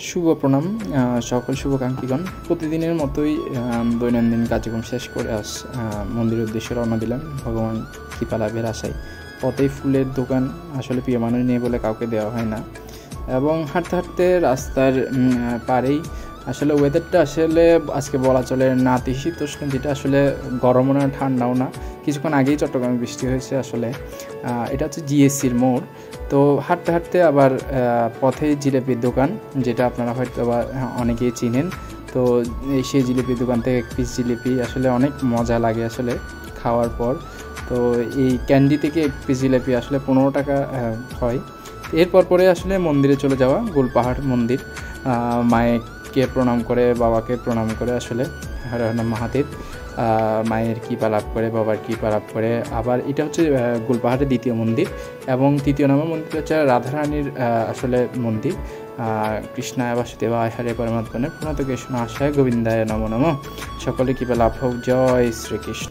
শুভ প্রণাম সকল শুভাকাঙ্ক্ষীগণ। প্রতিদিনের মতোই দৈনন্দিন কার্যক্রম শেষ করে মন্দিরের উদ্দেশ্যে রওনা দিলাম ভগবান কৃপা লাভের আশায়। পথেই ফুলের দোকান আসলে প্রিয় মানুষ নেই বলে কাউকে দেওয়া হয় না, এবং হাঁটতে হাঁটতে রাস্তার পাড়েই আসলে ওয়েদারটা আসলে আজকে বলা চলে নাতিশীতোষ্ণ, যেটা আসলে গরমও না ঠান্ডাও না। কিছুক্ষণ আগেই চট্টগ্রামে বৃষ্টি হয়েছে। আসলে এটা হচ্ছে জিএসসির মোড়। তো হাঁটতে হাঁটতে আবার পথেই জিলেপির দোকান, যেটা আপনারা হয়তো বা অনেকেই চিনেন। তো সেই জিলিপির দোকান থেকে এক পিস জিলিপি আসলে অনেক মজা লাগে আসলে খাওয়ার পর। তো এই ক্যান্ডি থেকে এক পিস জিলিপি আসলে 15 টাকা হয়। এরপর পরে আসলে মন্দিরে চলে যাওয়া, গোলপাহাড় মন্দির। মায়েরকে প্রণাম করে, বাবাকে প্রণাম করে আসলে হর হর মহাদেব, মায়ের কৃপা লাভ করে, বাবার কৃপা লাভ করে। আবার এটা হচ্ছে গোলপাহাড়ের দ্বিতীয় মন্দির, এবং তৃতীয় নম্বর মন্দির হচ্ছে রাধারানীর আসলে মন্দির। কৃষ্ণায় বাসুদেবায় হরে পরমাত্মনে প্রণত কৃষ্ণ আশায় গোবিন্দায় নমো নমঃ। সকলে কৃপা লাভ হোক। জয় শ্রীকৃষ্ণ।